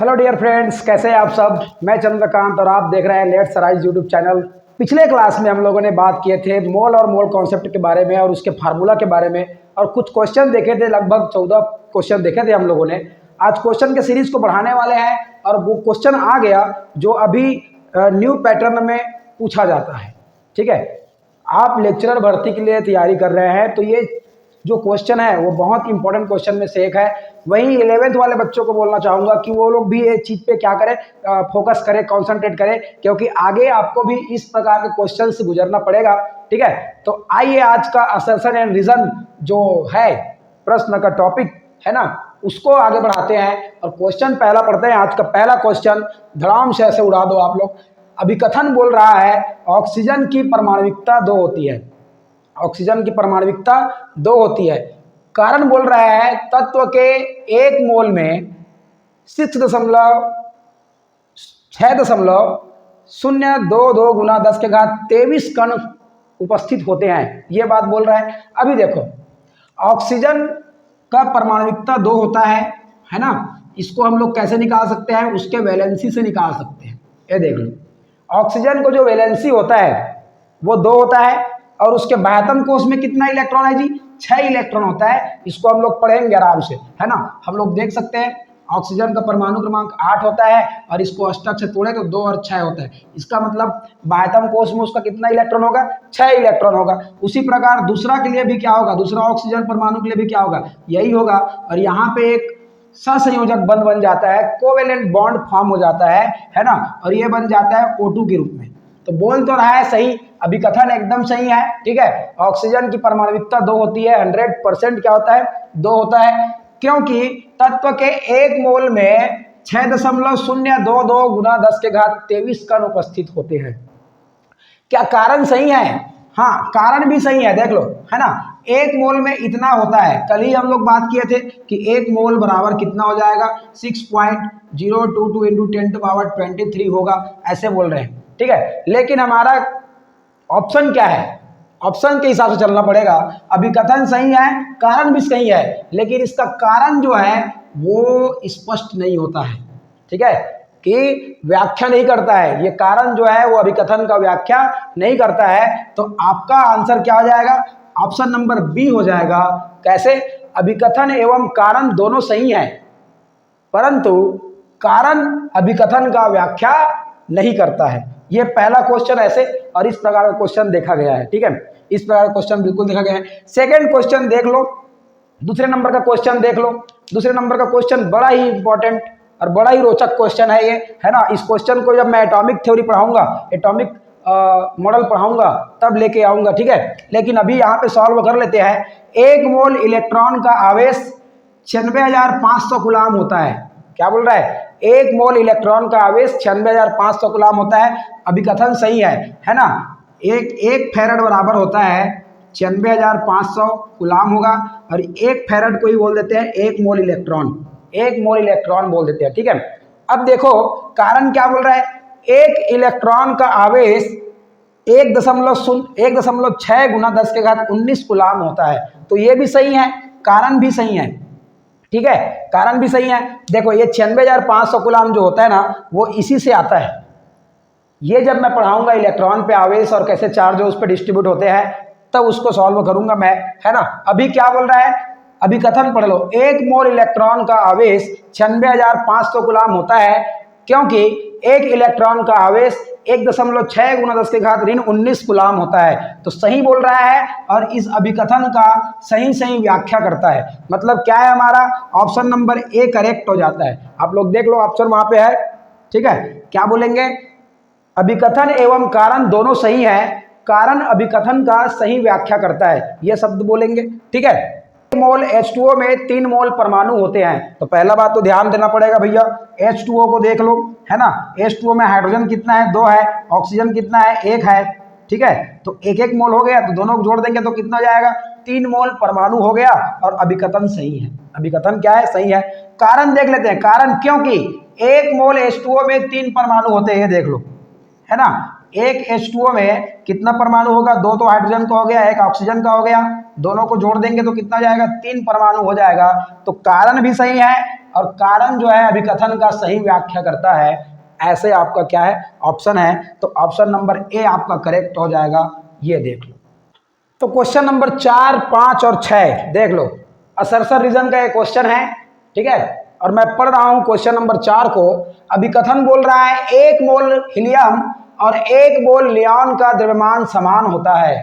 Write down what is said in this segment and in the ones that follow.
Hello dear friends, कैसे हैं आप सब। मैं चंद्रकांत और आप देख रहे हैं लेट्स राइज यूट्यूब चैनल। पिछले क्लास में हम लोगों ने बात किए थे मोल और मोल कॉन्सेप्ट के बारे में और उसके फार्मूला के बारे में, और कुछ क्वेश्चन देखे थे, लगभग 14 क्वेश्चन देखे थे हम लोगों ने। आज क्वेश्चन के सीरीज को बढ़ाने वाले हैं और वो क्वेश्चन आ गया जो अभी न्यू पैटर्न में पूछा जाता है। ठीक है, आप लेक्चरर भर्ती के लिए तैयारी कर रहे हैं तो ये जो क्वेश्चन है वो बहुत इंपॉर्टेंट क्वेश्चन में से एक है। वहीं 11th वाले बच्चों को बोलना चाहूँगा कि वो लोग भी ये चीज़ पे क्या करें, फोकस करें, कंसंट्रेट करें, क्योंकि आगे आपको भी इस प्रकार के क्वेश्चन से गुजरना पड़ेगा। ठीक है, तो आइए आज का असर्शन एंड रीजन जो है प्रश्न का टॉपिक है ना, उसको आगे बढ़ाते हैं और क्वेश्चन पहला पढ़ते हैं। आज का पहला क्वेश्चन धड़ाम से ऐसे उड़ा दो आप लोग। अभिकथन बोल रहा है ऑक्सीजन की परमाणुकता 2 होती है। ऑक्सीजन की परमाणुकता 2 होती है। कारण बोल रहा है तत्व के 1 मोल में 6.022 गुना 10 के घात 23 कण उपस्थित होते हैं, ये बात बोल रहा है। अभी देखो, ऑक्सीजन का परमाणुकता 2 होता है ना। इसको हम लोग कैसे निकाल सकते हैं, उसके वैलेंसी से निकाल सकते हैं। ये देख लो, ऑक्सीजन को जो वैलेंसी होता है वो 2 होता है और उसके बाह्यतम कोश में कितना इलेक्ट्रॉन है जी, 6 इलेक्ट्रॉन होता है। इसको हम लोग पढ़ेंगे आराम से, है ना। हम लोग देख सकते हैं ऑक्सीजन का परमाणु क्रमांक 8 होता है और इसको अष्टक से तोड़े तो 2 और 6 होता है। इसका मतलब बाह्यतम कोश में उसका कितना इलेक्ट्रॉन होगा, 6 इलेक्ट्रॉन होगा। उसी प्रकार दूसरा के लिए भी क्या होगा, दूसरा ऑक्सीजन परमाणु के लिए भी क्या होगा, यही होगा। और यहाँ पे एक सहसंयोजक बंध बन जाता है, कोवेलेंट बॉन्ड फॉर्म हो जाता है ना, और ये बन जाता है O2 के रूप में। तो बोल तो रहा है सही, अभिकथन एकदम सही है। ठीक है, ऑक्सीजन की परमाणुकता 2 होती है, 100% क्या होता है, 2 होता है, क्योंकि तत्व के 1 मोल में 6.022 गुना 10 के घात 23 कण उपस्थित होते हैं। क्या कारण सही है? हाँ, कारण भी सही है, देख लो, है ना। 1 मोल में इतना होता है। कल ही हम लोग बात किए थे कि 1 मोल बराबर कितना हो जाएगा, 6.022 इंटू 10⁻23 होगा, ऐसे बोल रहे हैं। ठीक है, लेकिन हमारा ऑप्शन क्या है, ऑप्शन के हिसाब से चलना पड़ेगा। अभिकथन सही है, कारण भी सही है, लेकिन इसका कारण जो है वो स्पष्ट नहीं होता है। ठीक है, कि व्याख्या नहीं करता है, ये कारण जो है वो अभिकथन का व्याख्या नहीं करता है। तो आपका आंसर क्या हो जाएगा, ऑप्शन नंबर बी हो जाएगा। कैसे, अभिकथन एवं कारण दोनों सही है, परंतु कारण अभिकथन का व्याख्या नहीं करता है। ये पहला क्वेश्चन ऐसे और इस प्रकार का क्वेश्चन देखा गया है। ठीक है, इस प्रकार का क्वेश्चन बिल्कुल देखा गया है। सेकंड क्वेश्चन देख लो, दूसरे नंबर का क्वेश्चन देख लो। दूसरे नंबर का क्वेश्चन बड़ा ही इंपॉर्टेंट और बड़ा ही रोचक क्वेश्चन है ये, है ना। इस क्वेश्चन को जब मैं एटॉमिक थ्योरी पढ़ाऊंगा, एटॉमिक मॉडल पढ़ाऊंगा, तब लेके आऊंगा। ठीक है, लेकिन अभी यहाँ पे सॉल्व कर लेते हैं। 1 मोल इलेक्ट्रॉन का आवेश 96,500 कूलाम होता है। क्या बोल रहा है, 1 मोल इलेक्ट्रॉन का आवेश 96,500 कूलाम होता है। अभिकथन सही है ना। एक फैरड बराबर होता है 96,500 कूलाम होगा, और 1 फैरड को ही बोल देते हैं 1 मोल इलेक्ट्रॉन, 1 मोल इलेक्ट्रॉन बोल देते हैं। ठीक है, अब देखो कारण क्या बोल रहा है, 1 इलेक्ट्रॉन का आवेश 1.6 गुना 10 के घात 19 कूलाम होता है। तो ये भी सही है, कारण भी सही है। ठीक है, कारण भी सही है। देखो, ये 96,500 कूलाम जो होता है ना, वो इसी से आता है। ये जब मैं पढ़ाऊंगा इलेक्ट्रॉन पे आवेश और कैसे चार्ज उस पर डिस्ट्रीब्यूट होते हैं, तब उसको सॉल्व करूंगा मैं, है ना। अभी क्या बोल रहा है, अभिकथन पढ़ लो। 1 मोल इलेक्ट्रॉन का आवेश 96,500 कूलाम होता है, क्योंकि 1 इलेक्ट्रॉन का आवेश 1.6 गुना 10 के घात 19 कूलाम होता है। तो सही बोल रहा है और इस अभिकथन का सही व्याख्या करता है। मतलब क्या है, हमारा ऑप्शन नंबर ए करेक्ट हो जाता है। आप लोग देख लो, ऑप्शन वहां पे है। ठीक है, क्या बोलेंगे, अभिकथन एवं कारण दोनों सही है, कारण अभिकथन का सही व्याख्या करता है, यह शब्द बोलेंगे। ठीक है, 1 मोल H2O में 3 मोल परमाणु होते हैं। तो पहला बात तो ध्यान देना पड़ेगा भैया, H2O को देख लो, है ना। H2O में हाइड्रोजन कितना है, 2 है, ऑक्सीजन कितना है, 1 है। ठीक है, तो 1-1 मोल हो गया, तो दोनों को जोड़ देंगे तो कितना हो जाएगा, 3 मोल परमाणु हो गया, और अभिकथन सही है। अभिकथन क्या है, सही है। कारण देख लेते हैं, कारण क्योंकि 1 मोल H2O में 3 परमाणु होते हैं, देख लो, है ना। एक H2O में कितना परमाणु होगा, 2 तो हाइड्रोजन का हो गया, 1 ऑक्सीजन का हो गया, दोनों को जोड़ देंगे तो कितना जाएगा, 3 परमाणु हो जाएगा। तो कारण भी सही है, और कारण जो है अभिकथन का सही व्याख्या करता है, ऐसे आपका क्या है ऑप्शन है। तो ऑप्शन नंबर ए आपका करेक्ट हो जाएगा। ये देख लो। तो क्वेश्चन नंबर 4, 5 और 6 देख लो। असर्सर रीजन का एक क्वेश्चन है, ठीक है, और मैं पढ़ रहा हूं क्वेश्चन नंबर 4 को। अभिकथन बोल रहा है 1 मोल हीलियम और 1 मोल नियॉन का द्रव्यमान समान होता है।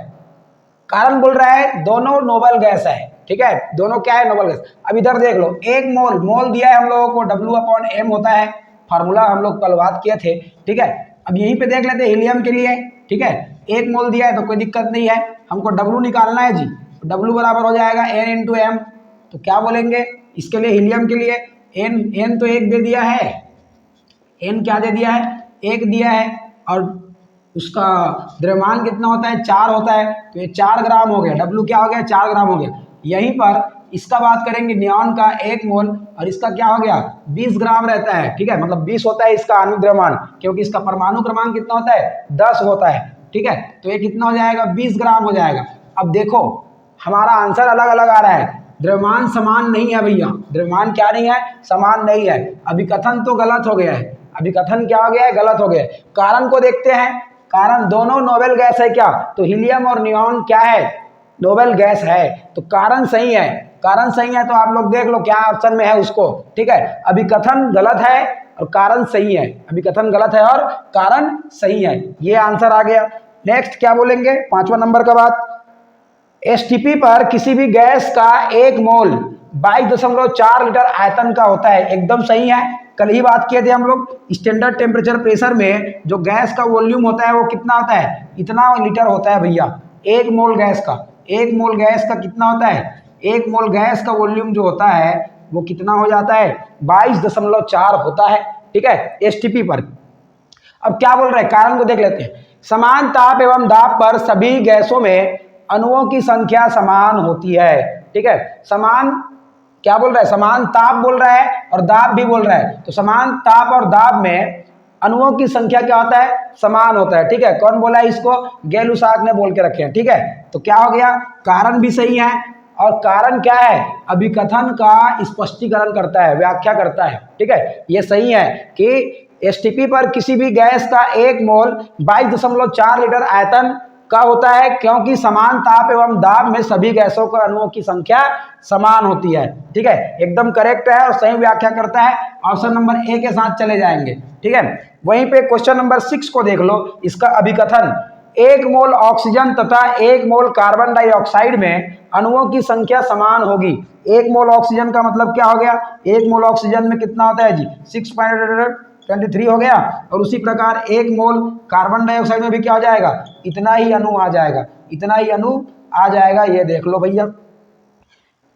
कारण बोल रहा है दोनों नोबल गैस है, ठीक है, दोनों क्या है नोबल गैस। अब इधर देख लो, 1 मोल, मोल दिया है हम लोगों को W/M होता है, फार्मूला हम लोग कल बात किए थे, ठीक है। अब यहीं पे देख लेते हैं हीलियम के लिए, ठीक है, 1 मोल दिया है तो कोई दिक्कत नहीं है, हमको W निकालना है जी। W बराबर हो जाएगा N × M। तो क्या बोलेंगे इसके लिए, हीलियम के लिए N तो 1 दे दिया है, N क्या दे दिया है, 1 दिया है, और उसका द्रव्यमान कितना होता है, 4 होता है, तो ये 4 ग्राम हो गया। W क्या हो गया, 4 ग्राम हो गया। यहीं पर इसका बात करेंगे नियॉन का 1 मोल, और इसका क्या हो गया 20 ग्राम रहता है, ठीक है, मतलब 20 होता है इसका अणु द्रव्यमान, क्योंकि इसका परमाणु क्रमांक कितना होता है 10 होता है, ठीक है। तो ये कितना हो जाएगा 20 ग्राम हो जाएगा। अब देखो हमारा आंसर अलग अलग आ रहा है, द्रव्यमान समान नहीं है भैया, द्रव्यमान क्या नहीं है, समान नहीं है। अभिकथन तो गलत हो गया है, अभिकथन क्या हो गया है, गलत हो गया है। कारण को देखते हैं, कारण दोनों नोबेल गैस है क्या, तो हीलियम और नियॉन क्या है, नोबेल गैस है, तो कारण सही है, कारण सही है। तो आप लोग देख लो क्या ऑप्शन में है उसको, ठीक है। अभिकथन गलत है और कारण सही है, अभिकथन गलत है और कारण सही है, ये आंसर आ गया। नेक्स्ट क्या बोलेंगे, 5वां नंबर का बात, एसटीपी पर किसी भी गैस का 1 मोल 22.4 लीटर आयतन का होता है, एकदम सही है। कल ही बात किए थे हम लोग, स्टैंडर्ड टेम्परेचर प्रेशर में जो गैस का वॉल्यूम होता है वो कितना होता है, इतना लीटर होता है भैया। 1 मोल गैस का, 1 मोल गैस का कितना होता है, 1 मोल गैस का वॉल्यूम जो होता है वो कितना हो जाता है 22.4 होता है, ठीक है, एसटीपी पर। अब क्या बोल रहे हैं, कारण को देख लेते हैं। समान ताप एवं दाब पर सभी गैसों में अणुओं की संख्या समान होती है, ठीक है। समान क्या बोल रहा है, समान ताप बोल रहा है और दाब भी बोल रहा है, तो समान ताप और दाब में अणुओं की संख्या क्या होता है, समान होता है, ठीक है। कौन बोला है इसको, गै-लुसाक ने बोल के रखे हैं, ठीक है। तो क्या हो गया, कारण भी सही है, और कारण क्या है, अभिकथन का स्पष्टीकरण करता है, व्याख्या करता है, ठीक है। ये सही है कि एसटीपी पर किसी भी गैस का 1 मोल 22.4 लीटर आयतन का होता है, क्योंकि समान ताप एवं दाब में सभी गैसों का अणुओं की संख्या समान होती है, ठीक है, एकदम करेक्ट है और सही व्याख्या करता है। ऑप्शन नंबर ए के साथ चले जाएंगे, ठीक है। वहीं पे क्वेश्चन नंबर 6 को देख लो, इसका अभिकथन 1 मोल ऑक्सीजन तथा 1 मोल कार्बन डाइऑक्साइड में अणुओं की संख्या समान होगी। 1 मोल ऑक्सीजन का मतलब क्या हो गया, 1 मोल ऑक्सीजन में कितना होता है जी 6.23 हो गया, और उसी प्रकार 1 मोल कार्बन डाइऑक्साइड में भी क्या हो जाएगा, इतना ही अणु आ जाएगा, इतना ही अणु आ जाएगा। ये देख लो भैया,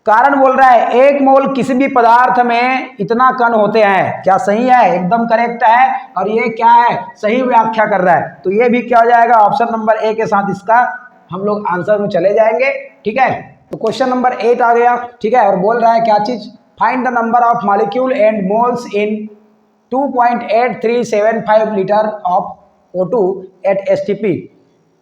कारण बोल रहा है 1 मोल किसी भी पदार्थ में इतना कण होते हैं, क्या सही है, एकदम करेक्ट है, और ये क्या है, सही व्याख्या कर रहा है। तो ये भी क्या हो जाएगा, ऑप्शन नंबर ए के साथ इसका हम लोग आंसर में चले जाएंगे, ठीक है। तो क्वेश्चन नंबर 8 आ गया, ठीक है, और बोल रहा है क्या चीज, find the number of molecule and moles in 2.8375 litre of O2 at STP,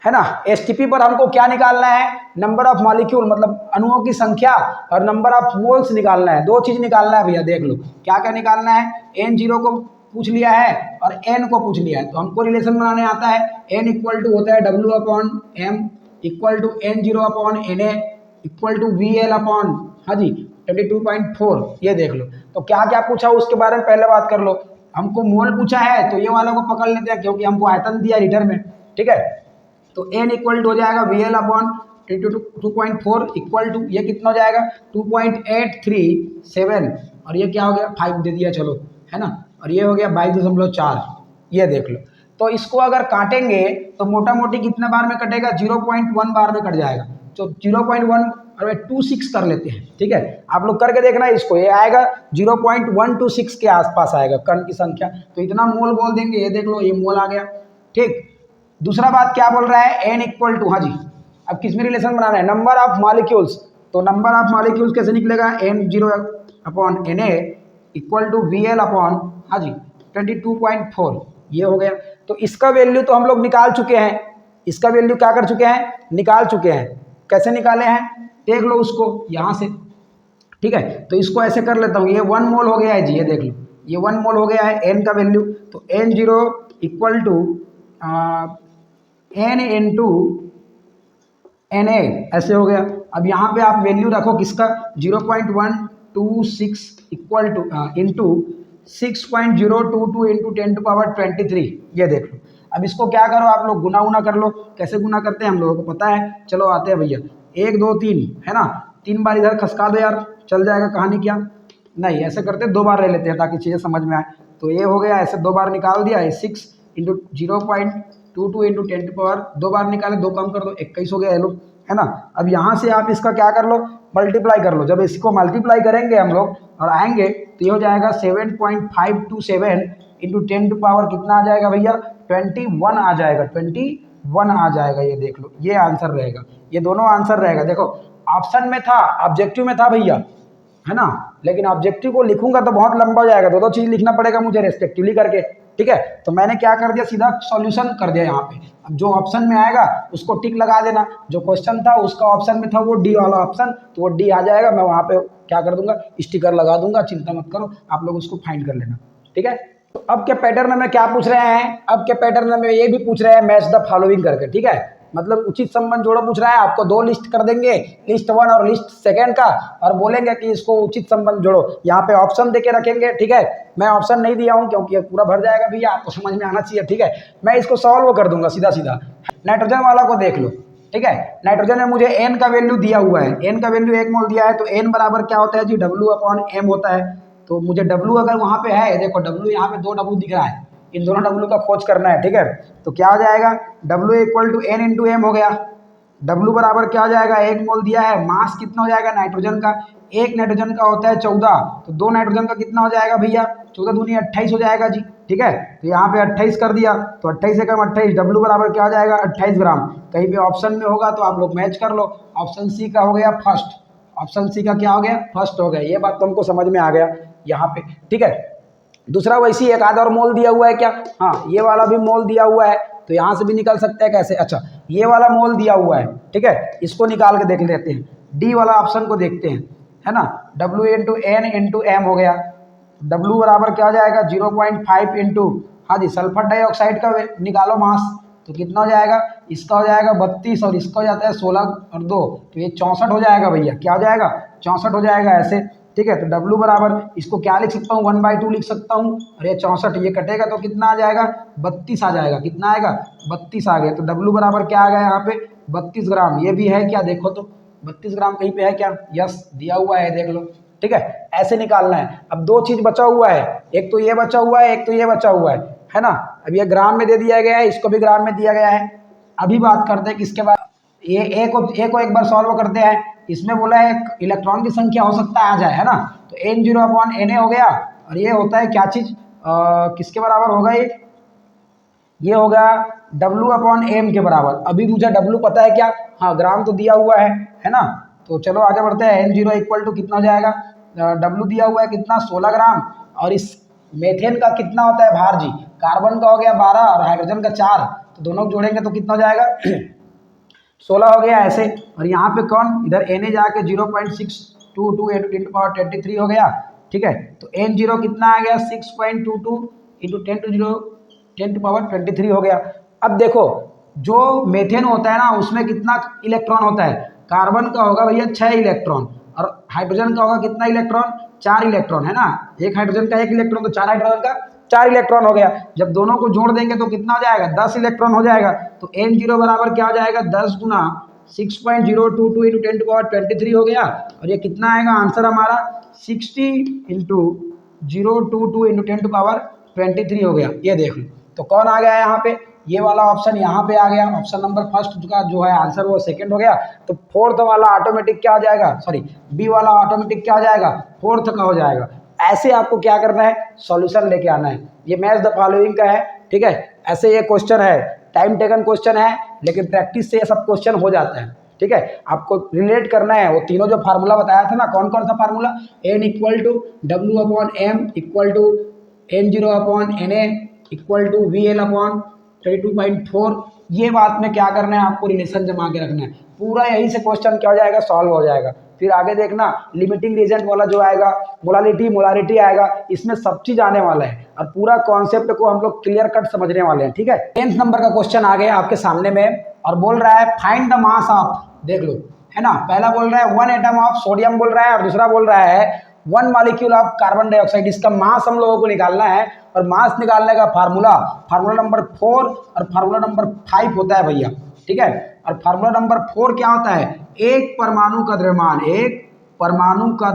है ना। एसटीपी पर हमको क्या निकालना है, नंबर ऑफ मॉलिक्यूल मतलब अणुओं की संख्या, और नंबर ऑफ मोल्स निकालना है, दो चीज निकालना है भैया। देख लो क्या क्या निकालना है, N0 को पूछ लिया है और N को पूछ लिया है, तो हमको रिलेशन बनाने आता है। N इक्वल टू होता है W/M equal to N0/Na equal to VL upon, हाँ जी 22.4। ये देख लो, तो क्या क्या पूछा उसके बारे में पहले बात कर लो। हमको मोल पूछा है तो ये वालों को पकड़ लेते हैं, क्योंकि हमको आयतन दिया लीटर में, ठीक है। तो N इक्वल टू हो जाएगा VL अपॉन 2.4 इक्वल टू, ये कितना हो जाएगा 2.837, और ये क्या हो गया 5 दे दिया, चलो, है ना, और ये हो गया 22.4। ये देख लो, तो इसको अगर काटेंगे तो मोटा मोटी कितने बार में कटेगा, 0.1 बार में कट जाएगा। तो 0.1 और 26 कर लेते हैं, ठीक है, आप लोग करके देखना इसको, ये आएगा 0.126 के आसपास आएगा कण की संख्या, तो इतना मोल बोल देंगे। ये देख लो, ये मोल आ गया, ठीक। दूसरा बात क्या बोल रहा है, N इक्वल टू, हाँ जी, अब किस में रिलेशन बनाना है, नंबर ऑफ मॉलिक्यूल्स, तो नंबर ऑफ मॉलिक्यूल्स कैसे निकलेगा, N0/Na equal to VL upon, हाँ जी 22.4। ये हो गया, तो इसका वैल्यू तो हम लोग निकाल चुके हैं, इसका वैल्यू क्या कर चुके हैं, निकाल चुके हैं। कैसे निकाले हैं, देख लो उसको यहाँ से, ठीक है। तो इसको ऐसे कर लेता हूँ, ये 1 मोल हो गया है जी, ये देख लो, ये 1 मोल हो गया है एन का वैल्यू। तो N0 equal to N into Na, ऐसे हो गया। अब यहाँ पे आप वैल्यू रखो किसका, 0.126 इक्वल टू इंटू 6.022 इंटू 10⁻23, ये देख लो। अब इसको क्या करो आप लोग, गुना उना कर लो। कैसे गुना करते हैं हम लोगों को पता है, चलो आते हैं भैया। 1 2 3 है ना, 3 बार इधर खसका दो यार, चल जाएगा कहानी क्या। नहीं ऐसे करते 2 बार ले लेते हैं ताकि चीज़ें समझ में आए। तो ये हो गया, ऐसे 2 बार निकाल दिया, 6 इंटू 0.22 इंटू 10⁻2 बार निकाले, 2 कम कर दो, 21 हो गया है लोग, है ना। अब यहाँ से आप इसका क्या कर लो, मल्टीप्लाई कर लो। जब इसको मल्टीप्लाई करेंगे हम लोग और आएंगे तो ये हो जाएगा 7.527 इंटू 10⁻, कितना आ जाएगा भैया, 21 आ जाएगा, 21 आ जाएगा। ये देख लो, ये आंसर रहेगा, ये दोनों आंसर रहेगा। देखो ऑप्शन में था, ऑब्जेक्टिव में था भैया, है ना, लेकिन ऑब्जेक्टिव को लिखूंगा तो बहुत लंबा हो जाएगा, दो चीज लिखना पड़ेगा मुझे रेस्पेक्टिवली करके, ठीक है। तो मैंने क्या कर दिया, सीधा सॉल्यूशन कर दिया यहाँ पे। अब जो ऑप्शन में आएगा उसको टिक लगा देना, जो क्वेश्चन था उसका ऑप्शन में था वो डी वाला ऑप्शन, तो वो डी आ जाएगा, मैं वहाँ पे क्या कर दूंगा, स्टिकर लगा दूंगा, चिंता मत करो, आप लोग उसको फाइंड कर लेना, ठीक है। तो अब के पैटर्न में क्या पूछ रहे हैं, अब के पैटर्न में ये भी पूछ रहे हैं मैच द फॉलोइंग करके, ठीक है। मतलब उचित संबंध जोड़ो पूछ रहा है, आपको 2 लिस्ट कर देंगे, लिस्ट 1 और लिस्ट 2 का, और बोलेंगे कि इसको उचित संबंध जोड़ो। यहाँ पे ऑप्शन देके रखेंगे, ठीक है। मैं ऑप्शन नहीं दिया हूँ क्योंकि ये पूरा भर जाएगा भैया, आपको समझ में आना चाहिए, ठीक है। मैं इसको सॉल्व कर दूंगा सीधा सीधा। नाइट्रोजन वाला को देख लो, ठीक है। नाइट्रोजन में मुझे एन का वैल्यू दिया हुआ है, एन का वैल्यू 1 मोल दिया है, तो एन बराबर क्या होता है जी, W/M होता है। तो मुझे W अगर वहाँ पे है, देखो W यहाँ पे 2 W दिख रहा है, इन दोनों W का खोज करना है, ठीक है। तो क्या हो जाएगा, W equal to N into M हो गया। W बराबर क्या हो जाएगा, 1 मोल दिया है, मास कितना हो जाएगा नाइट्रोजन का, 1 नाइट्रोजन का होता है 14, तो 2 नाइट्रोजन का कितना हो जाएगा भैया, 14 दूनी 28 हो जाएगा जी, ठीक है। तो यहाँ पे 28 कर दिया, तो 28 से कम 28, W बराबर क्या हो जाएगा 28 ग्राम। कहीं पे ऑप्शन में होगा तो आप लोग मैच कर लो, ऑप्शन सी का हो गया फर्स्ट, ऑप्शन सी का क्या हो गया, फर्स्ट हो गया। ये बात तुमको समझ में आ गया यहाँ पे, ठीक है। दूसरा वैसे ही एक आधा और मोल दिया हुआ है क्या, हाँ ये वाला भी मोल दिया हुआ है, तो यहाँ से भी निकल सकते हैं कैसे, अच्छा ये वाला मोल दिया हुआ है, ठीक है, इसको निकाल के देख लेते हैं। डी वाला ऑप्शन को देखते हैं, है ना, W into N into M हो गया। W बराबर क्या हो जाएगा 0.5 इंटू, हाँ जी सल्फर डाइऑक्साइड का निकालो मास, तो कितना हो जाएगा, इसका हो जाएगा 32 और इसका हो जाता है 16 और 2, तो ये 64 हो जाएगा भैया, क्या हो जाएगा 64 हो जाएगा ऐसे, ठीक है। तो W बराबर इसको क्या लिख सकता हूँ, 1/2 लिख सकता हूँ, और ये 64, ये कटेगा तो कितना आ जाएगा 32 आ जाएगा, कितना आएगा 32 आ गया। तो W बराबर क्या आ गया यहाँ पे 32 ग्राम, ये भी है क्या, देखो तो 32 ग्राम कहीं पे है क्या, यस दिया हुआ है, देख लो, ठीक है। ऐसे निकालना है। अब 2 चीज बचा हुआ है, एक तो ये बचा हुआ है, एक तो ये बचा हुआ है ना। अब ये ग्राम में दे दिया गया है, इसको भी ग्राम में दिया गया है। अभी बात करते हैं किसके बाद, ये ए को एक बार सॉल्व करते हैं। इसमें बोला है इलेक्ट्रॉन की संख्या हो सकता है आ जाए, है ना, तो N0/Na हो गया, और ये होता है क्या चीज, किसके बराबर होगा ये होगा W/M के बराबर। अभी मुझे W पता है क्या, हाँ ग्राम तो दिया हुआ है ना। तो चलो आगे बढ़ते हैं। N0 इक्वल टू कितना हो जाएगा, W दिया हुआ है कितना 16 ग्राम, और इस मेथेन का कितना होता है भार जी, कार्बन का हो गया 12 और हाइड्रोजन का 4, तो दोनों को जोड़ेंगे तो कितना हो जाएगा 16 हो गया ऐसे। और यहाँ पे कौन, इधर Na जाके 0.622 इंटू 10⁻23 हो गया, ठीक है। तो N0 कितना आ गया 6.22 इंटू 10⁻23 हो गया। अब देखो जो मेथेन होता है ना उसमें कितना इलेक्ट्रॉन होता है, कार्बन का होगा भैया 6 इलेक्ट्रॉन, और हाइड्रोजन का होगा कितना इलेक्ट्रॉन 4 इलेक्ट्रॉन, है ना। एक हाइड्रोजन का 1 इलेक्ट्रॉन, तो 4 हाइड्रोजन का 4 इलेक्ट्रॉन हो गया। जब दोनों को जोड़ देंगे तो कितना हो जाएगा 10 इलेक्ट्रॉन हो जाएगा। तो N0 बराबर क्या हो जाएगा 10 गुना 6.022 इंटू 10⁻23 हो गया, और ये कितना आएगा आंसर हमारा 60 इंटू 022 इंटू 10⁻23 हो गया। ये देख लो, तो कौन आ गया यहाँ पे, ये वाला ऑप्शन यहाँ पे आ गया, ऑप्शन नंबर फर्स्ट का जो है आंसर वो सेकंड हो गया। तो फोर्थ वाला ऑटोमेटिक क्या हो जाएगा, सॉरी बी वाला ऑटोमेटिक क्या हो जाएगा फोर्थ का हो जाएगा। ऐसे आपको क्या करना है, सॉल्यूशन लेके आना है। ये मैच द फॉलोइंग का है, ठीक है। ऐसे ये क्वेश्चन है, टाइम टेकन क्वेश्चन है, लेकिन प्रैक्टिस से ये सब क्वेश्चन हो जाता है, ठीक है। आपको रिलेट करना है वो तीनों जो फार्मूला बताया था ना, कौन कौन सा formula, N equal to W/M equal to N0/Na equal to VL/32.4 ये बात में क्या करना है, आपको रिलेशन जमा के रखना है। पूरा यही से क्वेश्चन क्या हो जाएगा, सॉल्व हो जाएगा। फिर आगे देखना लिमिटिंग रीजन वाला जो आएगा, मोलारिटी आएगा, इसमें सब चीज आने वाला है और पूरा कॉन्सेप्ट को हम लोग क्लियर कट समझने वाले हैं। ठीक है, 10th नंबर का क्वेश्चन आ गया आपके सामने में और बोल रहा है फाइंड द मास ऑफ, देख लो है ना, पहला बोल रहा है 1 एटम ऑफ सोडियम बोल रहा है और दूसरा बोल रहा है 1 मॉलिक्यूल ऑफ कार्बन डाइऑक्साइड। इसका मास हम लोगों को निकालना है और मास निकालने का फार्मूला नंबर 4 और फार्मूला नंबर 5 होता है भैया। ठीक है, और फार्मूला नंबर 4 क्या होता है, एक परमाणु का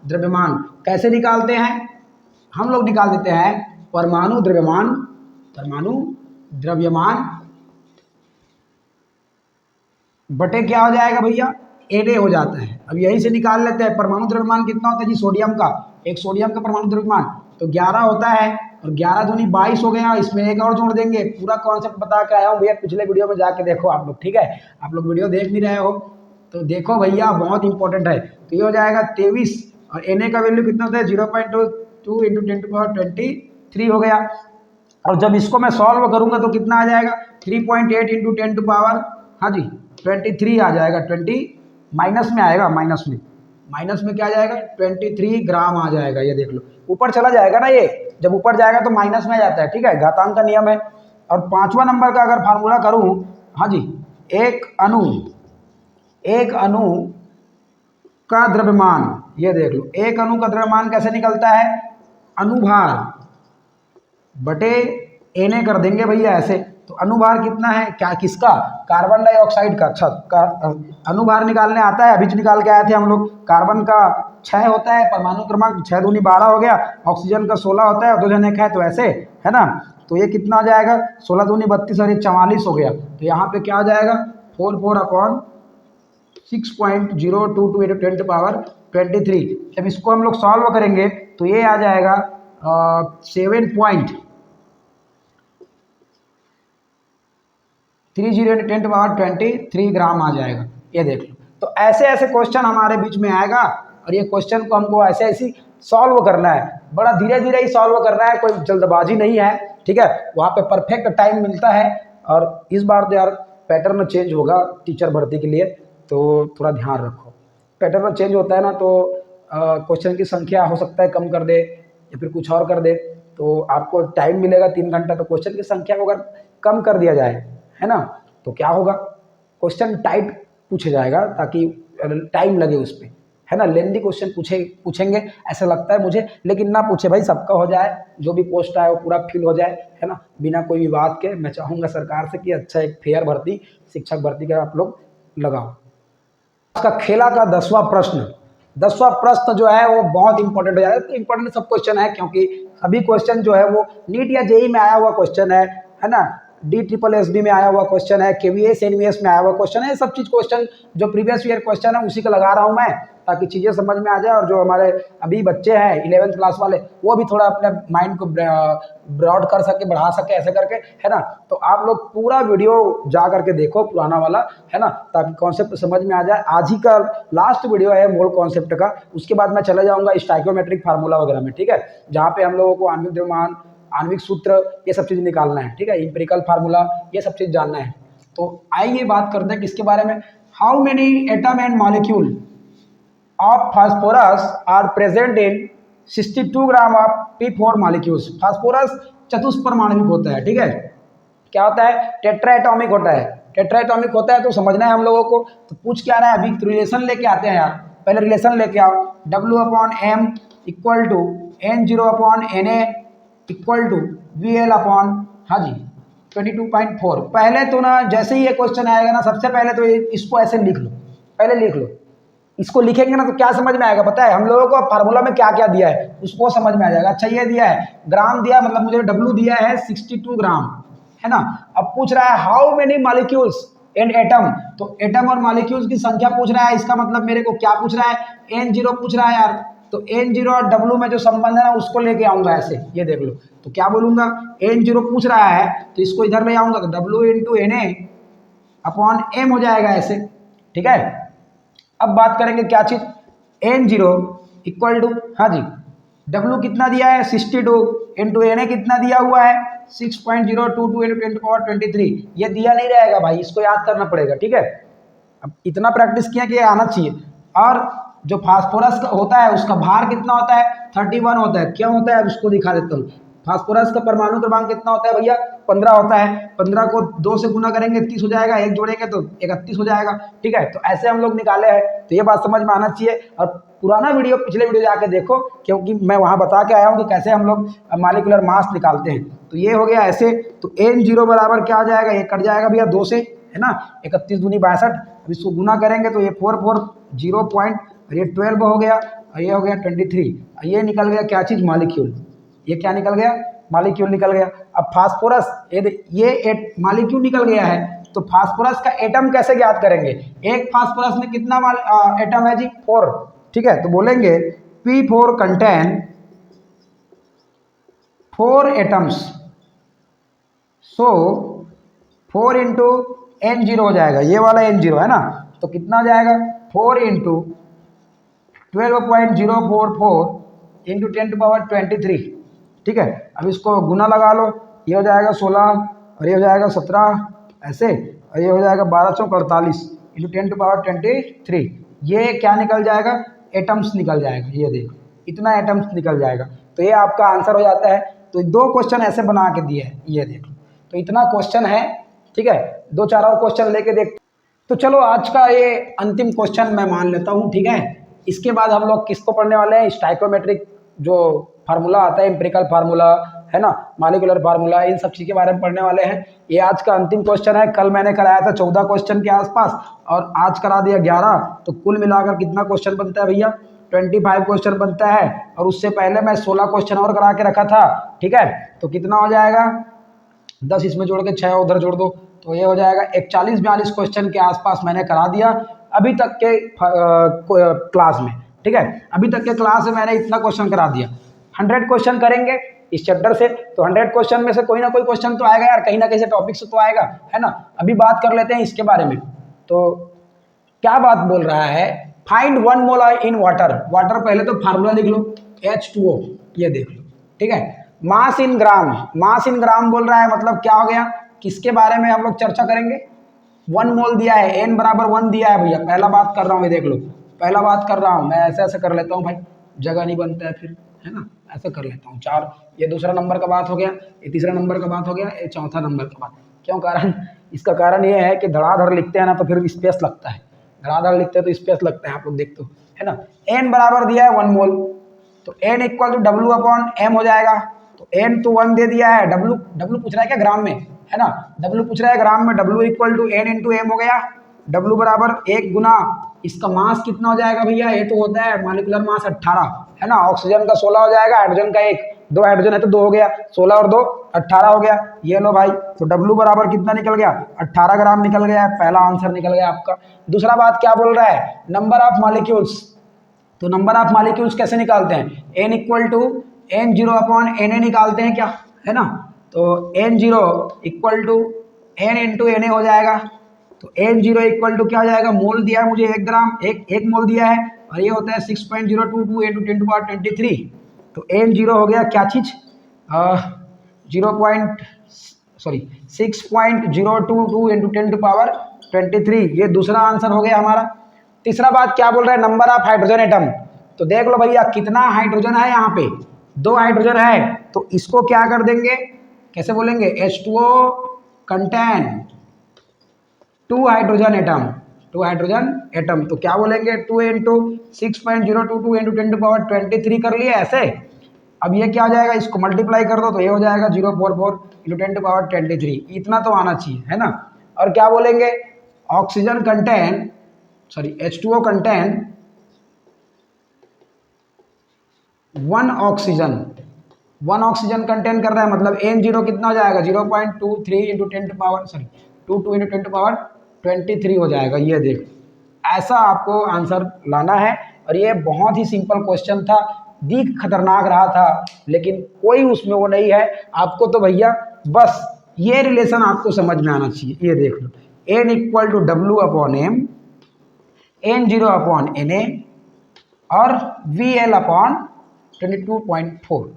द्रव्यमान कैसे निकालते हैं, हम लोग निकाल देते हैं परमाणु द्रव्यमान बटे क्या हो जाएगा भैया, Na हो जाता है। अब यही से निकाल लेते हैं परमाणु द्रव्यमान कितना होता है जी, सोडियम का, एक सोडियम का परमाणु द्रव्यमान तो 11 होता है और 11 दूनी 22 हो गया, इसमें एक और जोड़ देंगे। पूरा कॉन्सेप्ट बता के आया हूँ भैया, पिछले वीडियो में जाके देखो आप लोग। ठीक है, आप लोग वीडियो देख नहीं रहे हो तो देखो भैया, बहुत इंपॉर्टेंट है। तो ये हो जाएगा 23 और Na का वैल्यू कितना होता है 0.2 इंटू 10⁻23 हो गया। और जब इसको मैं सॉल्व करूंगा तो कितना आ जाएगा 3.8 इंटू 10⁻, हाँ जी 23 आ जाएगा। 20 माइनस में आएगा, माइनस में क्या आ जाएगा 23 ग्राम आ जाएगा। ये देख लो ऊपर चला जाएगा ना, ये जब ऊपर जाएगा तो माइनस में आ जाता है। ठीक है, घातांक का नियम है। और 5वां नंबर का अगर फार्मूला करूं, हाँ जी, एक अणु का द्रव्यमान, ये देख लो एक अणु का द्रव्यमान कैसे निकलता है, अनुभार बटे Na कर देंगे भैया ऐसे। तो अनुभार कितना है, क्या किसका, कार्बन डाइऑक्साइड का। अच्छा अनुभार निकालने आता है, अभी निकाल के आए थे हम लोग। कार्बन का 6 होता है, परमाणु क्रमांक 6 दूनी 12 हो गया, ऑक्सीजन का 16 होता है, 2 जन एक है तो ऐसे है ना। तो ये कितना आ जाएगा 16 दूनी 32 और ये 44 हो गया। तो यहाँ पे क्या आ जाएगा 44/6.022 × 10⁻23। जब इसको हम लोग सॉल्व करेंगे तो ये आ जाएगा 7.30 × 10⁻23 ग्राम आ जाएगा। ये देख लो, तो ऐसे ऐसे क्वेश्चन हमारे बीच में आएगा और ये क्वेश्चन को हमको ऐसे ऐसे सॉल्व करना है, बड़ा धीरे धीरे ही सॉल्व करना है, कोई जल्दबाजी नहीं है। ठीक है, वहाँ पे परफेक्ट टाइम मिलता है। और इस बार तो यार पैटर्न चेंज होगा टीचर भर्ती के लिए, तो थोड़ा ध्यान रखो। पैटर्न चेंज होता है ना तो क्वेश्चन की संख्या हो सकता है कम कर दे या फिर कुछ और कर दे, तो आपको टाइम मिलेगा 3 घंटा, तो क्वेश्चन की संख्या को अगर कम कर दिया जाए है ना, तो क्या होगा, क्वेश्चन टाइट पूछा जाएगा ताकि टाइम लगे उस पर, है ना। लेंदी क्वेश्चन पूछेंगे ऐसा लगता है मुझे, लेकिन ना पूछे भाई, सबका हो जाए, जो भी पोस्ट आए वो पूरा फिल हो जाए, है ना, बिना कोई विवाद के। मैं चाहूँगा सरकार से कि अच्छा एक फेयर भर्ती, शिक्षक भर्ती का आप लोग लगाओ। उसका खेला का 10वां प्रश्न जो है वो बहुत इंपॉर्टेंट हो जाएगा। तो इंपॉर्टेंट सब क्वेश्चन है, क्योंकि सभी क्वेश्चन जो है वो नीट या जेई में आया हुआ क्वेश्चन है ना, DSSB में आया हुआ क्वेश्चन है, KVS NVS में आया हुआ क्वेश्चन है। सब चीज़ क्वेश्चन जो प्रीवियस ईयर क्वेश्चन है उसी का लगा रहा हूँ मैं, ताकि चीज़ें समझ में आ जाए। और जो हमारे अभी बच्चे हैं 11th क्लास वाले, वो भी थोड़ा अपने माइंड को ब्रॉड कर सके, बढ़ा सके, ऐसे करके, है ना। तो आप लोग पूरा वीडियो जा करके देखो, पुराना वाला, है ना, ताकि कॉन्सेप्ट समझ में आ जाए। आज ही का लास्ट वीडियो है मोल कॉन्सेप्ट का, उसके बाद मैं चले जाऊँगा स्टाइकोमेट्रिक फार्मूला वगैरह में। ठीक है, जहाँ पे हम लोगों को आणविक द्रव्यमान, आणविक सूत्र, ये सब चीज़ निकालना है। ठीक है, इंपेरिकल फार्मूला, ये सब चीज़ जानना है। तो आइए बात करते हैं किसके बारे में, how many atom and molecule of phosphorus are present in 62 gram of P4 molecules. Phosphorus चतुष्परमाणविक होता है। ठीक है, क्या होता है, टेट्राएटॉमिक होता है। टेट्राएटॉमिक होता है तो समझना है हम लोगों को। तो पूछ क्या रहा है अभी, रिलेशन लेके आते हैं यार, पहले रिलेशन लेके आओ। W/M = N0/Na = VL/, हाँ जी 22.4। पहले तो ना जैसे ही ये क्वेश्चन आएगा ना, सबसे पहले तो इसको ऐसे लिख लो, पहले लिख लो। इसको लिखेंगे ना तो क्या समझ में आएगा पता है, हम लोगों को फार्मूला में क्या क्या दिया है उसको समझ में आ जाएगा। अच्छा ये दिया है ग्राम दिया, मतलब मुझे W दिया है 62 ग्राम, है ना। अब पूछ रहा है how many molecules and atom, तो एटम और मॉलिक्यूल्स की संख्या पूछ रहा है। इसका मतलब मेरे को क्या पूछ रहा है, N0 पूछ रहा है यार। तो N0 और W में जो संबंध है ना उसको लेके आऊंगा ऐसे, ये देख लो। तो क्या बोलूंगा, N0 पूछ रहा है तो इसको इधर ले आऊंगा तो W × Na/M हो जाएगा ऐसे। ठीक है, अब बात करेंगे क्या चीज, N0 = हाँ जी W कितना दिया है 62 इंटू Na कितना दिया हुआ है 6.022 इंटू 10 to 23। ये दिया नहीं रहेगा भाई, इसको याद करना पड़ेगा, ठीक है। अब इतना प्रैक्टिस किया कि ये आना चाहिए। और जो फास्फोरस का होता है उसका भार कितना होता है 31 होता है। क्यों होता है अब इसको दिखा देता हूँ। फास्फोरस का परमाणु क्रमांक कितना होता है भैया 15 होता है। 15 को 2 से गुना करेंगे 30 हो जाएगा, एक जोड़ेंगे तो 31 हो जाएगा, ठीक है। तो ऐसे हम लोग निकाले हैं, तो ये बात समझ में आना चाहिए। और पुराना वीडियो पिछले वीडियो जाके देखो, क्योंकि मैं वहाँ बता के आया हूँ कि कैसे हम लोग मॉलिक्यूलर मास निकालते हैं। तो ये हो गया ऐसे। तो n0 बराबर क्या आ जाएगा, ये कट जाएगा भैया 2 से, है ना। 31 दूनी 62। अब इसको गुना करेंगे तो ये 440 पॉइंट, और ये 12 हो गया, और ये हो गया 23। ये निकल गया क्या चीज़ मॉलिक्यूल। ये क्या निकल गया मॉलिक्यूल निकल गया। अब फास्फोरस ये मॉलिक्यूल निकल गया है, तो फास्फोरस का एटम कैसे ज्ञात करेंगे। एक फास्फोरस में कितना एटम है जी 4, ठीक है। तो बोलेंगे P4 कंटेन 4 एटम्स, सो 4 इंटू N0 हो जाएगा, ये वाला N0 है ना। तो कितना हो जाएगा 4 इंटू 12.044 इंटू 10 to 23, ठीक है। अब इसको गुना लगा लो, ये हो जाएगा 16 और ये हो जाएगा 17 ऐसे, और ये हो जाएगा 1248 इंटू 10 to 23। ये क्या निकल जाएगा एटम्स निकल जाएगा, ये देखो इतना एटम्स निकल जाएगा। तो ये आपका आंसर हो जाता है। तो 2 क्वेश्चन ऐसे बना के दिए हैं, ये देखो। तो इतना क्वेश्चन है, ठीक है। 2-4 और क्वेश्चन लेके देख। तो चलो आज का ये अंतिम क्वेश्चन मैं मान लेता हूँ, ठीक है। इसके बाद हम लोग किसको पढ़ने वाले हैं, स्टाइकोमेट्रिक जो फार्मूला आता है, एम्पिरिकल फार्मूला है ना, मॉलिक्यूलर फार्मूला, इन सब चीज़ के बारे में पढ़ने वाले हैं। ये आज का अंतिम क्वेश्चन है। कल मैंने कराया था 14 क्वेश्चन के आसपास, और आज करा दिया 11। तो कुल मिलाकर कितना क्वेश्चन बनता है भैया 25 क्वेश्चन बनता है। और उससे पहले मैं 16 क्वेश्चन और करा के रखा था, ठीक है। तो कितना हो जाएगा 10 इसमें जोड़ के 6 उधर जोड़ दो, तो ये हो जाएगा 41-42 क्वेश्चन के आसपास मैंने करा दिया अभी तक के क्लास में, ठीक है। अभी तक के क्लास में मैंने इतना क्वेश्चन करा दिया। 100 क्वेश्चन करेंगे इस चैप्टर से, तो 100 क्वेश्चन में से कोई ना कोई क्वेश्चन तो आएगा यार, कहीं ना कहीं से टॉपिक से तो आएगा, है ना। अभी बात कर लेते हैं इसके बारे में। तो क्या बात बोल रहा है, find 1 mole in water. Water पहले तो फार्मूला लिख लो H2O, ये देख लो, ठीक है। मास इन ग्राम, मास इन ग्राम बोल रहा है, मतलब क्या हो गया, किसके बारे में हम लोग चर्चा करेंगे। 1 मोल दिया है, n बराबर 1 दिया है भैया। पहला बात कर रहा हूँ, ये देख लो, पहला बात कर रहा हूँ मैं, ऐसे ऐसे कर लेता हूँ भाई, जगह नहीं बनता है फिर, है ना। ऐसे कर लेता हूँ 4, ये दूसरा नंबर का बात हो गया, ये तीसरा नंबर का बात हो गया, ये चौथा नंबर का बात। क्यों कारण, इसका कारण ये है कि धड़ाधड़ लिखते हैं ना तो फिर स्पेस लगता है, धड़ाधड़ लिखते हैं तो स्पेस लगता है, आप लोग देखते हो, है ना। n बराबर दिया है 1 मोल, तो n इक्वल टू W/m हो जाएगा। तो n तो 1 दे दिया है, W पूछ रहा है क्या ग्राम में, है ना। W पूछ रहा है ग्राम में, W equal to n into m हो गया। W बराबर 1 गुना इसका मास कितना हो जाएगा भैया, ये तो होता है मॉलिक्यूलर मास 18, है ना। ऑक्सीजन का 16 हो जाएगा, हाइड्रोजन का 1, 2 हाइड्रोजन है तो 2 हो गया, 16 और 2 18 हो गया। ये लो भाई, तो W बराबर कितना निकल गया 18 ग्राम निकल गया है, पहला आंसर निकल गया आपका। दूसरा बात क्या बोल रहा है, नंबर ऑफ मॉलिक्यूल्स। तो नंबर ऑफ मॉलिक्यूल्स कैसे निकालते हैं, n इक्वल टू n0/Na निकालते हैं क्या, है ना। तो n0 equal to n into Na हो जाएगा। तो n0 इक्वल टू क्या हो जाएगा, मोल दिया है मुझे 1 ग्राम, एक मोल दिया है, और ये होता है 6.022 इंटू 10 to 23। तो n0 हो गया क्या चीज़ 6.022 इंटू 10 to 23। ये दूसरा आंसर हो गया हमारा। तीसरा बात क्या बोल रहा है, नंबर ऑफ हाइड्रोजन एटम। तो देख लो भैया कितना हाइड्रोजन है, यहाँ पे 2 हाइड्रोजन है, तो इसको क्या कर देंगे, कैसे बोलेंगे, H2O contain 2 hydrogen atom, 2 hydrogen atom. तो क्या बोलेंगे 2 इंटू 6.022 इंटू 10 to 23 कर लिए ऐसे। अब ये क्या हो जाएगा, इसको मल्टीप्लाई कर दो तो ये हो जाएगा 044 इंटू 10 to 23। इतना तो आना चाहिए, है ना। और क्या बोलेंगे, oxygen contain H2O contain 1 oxygen contain कर रहा है, मतलब n0 कितना हो जाएगा 0.23 इंटू 22 इंटू 10 to 23 हो जाएगा। ये देखो ऐसा आपको आंसर लाना है। और ये बहुत ही सिंपल क्वेश्चन था, दिख खतरनाक रहा था, लेकिन कोई उसमें वो नहीं है। आपको तो भैया बस ये रिलेशन आपको समझ में आना चाहिए। ये देख लो, n equal to W/m, n0/Na और VL/m 22.4,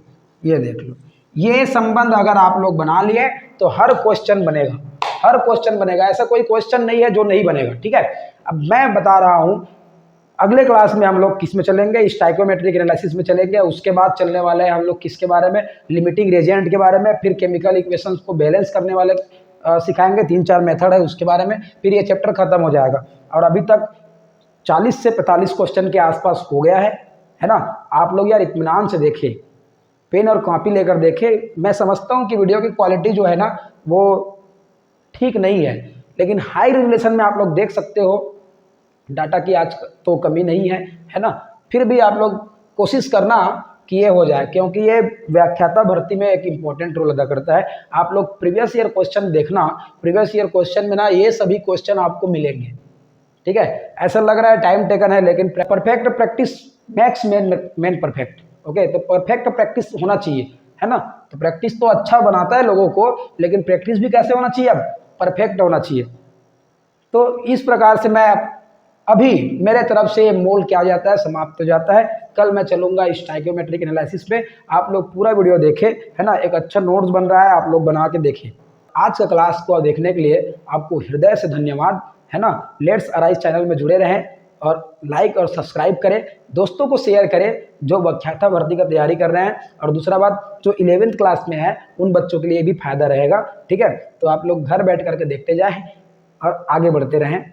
ये देख लो। ये संबंध अगर आप लोग बना लिए तो हर क्वेश्चन बनेगा, हर क्वेश्चन बनेगा, ऐसा कोई क्वेश्चन नहीं है जो नहीं बनेगा, ठीक है। अब मैं बता रहा हूँ अगले क्लास में हम लोग किस में चलेंगे, स्टाइकोमेट्रिक एनालिसिस में चलेंगे। उसके बाद चलने वाले हैं हम लोग किसके बारे में, लिमिटिंग रेजिएंट के बारे में, फिर केमिकल इक्वेशंस को बैलेंस करने वाले सिखाएंगे, 3-4 मेथड है उसके बारे में, फिर ये चैप्टर खत्म हो जाएगा। और अभी तक 40 से 45 क्वेश्चन के आसपास हो गया है ना। आप लोग यार इत्मीनान से देखें, पेन और कॉपी लेकर देखें। मैं समझता हूँ कि वीडियो की क्वालिटी जो है ना वो ठीक नहीं है, लेकिन हाई रेजोल्यूशन में आप लोग देख सकते हो। डाटा की आज तो कमी नहीं है ना। फिर भी आप लोग कोशिश करना कि ये हो जाए, क्योंकि ये व्याख्याता भर्ती में एक इम्पोर्टेंट रोल अदा करता है। आप लोग प्रीवियस ईयर क्वेश्चन देखना, प्रीवियस ईयर क्वेश्चन में ना ये सभी क्वेश्चन आपको मिलेंगे, ठीक है। ऐसा लग रहा है टाइम टेकन है, लेकिन perfect practice max main perfect, okay. तो परफेक्ट प्रैक्टिस होना चाहिए, है ना। तो प्रैक्टिस तो अच्छा बनाता है लोगों को, लेकिन प्रैक्टिस भी कैसे होना चाहिए, अब परफेक्ट होना चाहिए। तो इस प्रकार से मैं अभी मेरे तरफ से मोल क्या जाता है, समाप्त हो जाता है। कल मैं चलूंगा स्टाइकोमेट्रिक एनालिसिस पे। आप लोग पूरा वीडियो देखें, है ना। एक अच्छा नोट्स बन रहा है, आप लोग बना के देखें। आज का क्लास को देखने के लिए आपको हृदय से धन्यवाद, है ना। लेट्स अराइज चैनल में जुड़े रहें और लाइक और सब्सक्राइब करें, दोस्तों को शेयर करें जो व्याख्याता भर्ती का तैयारी कर रहे हैं। और दूसरा बात, जो 11th क्लास में है उन बच्चों के लिए भी फायदा रहेगा, ठीक है। तो आप लोग घर बैठ करके देखते जाएं और आगे बढ़ते रहें।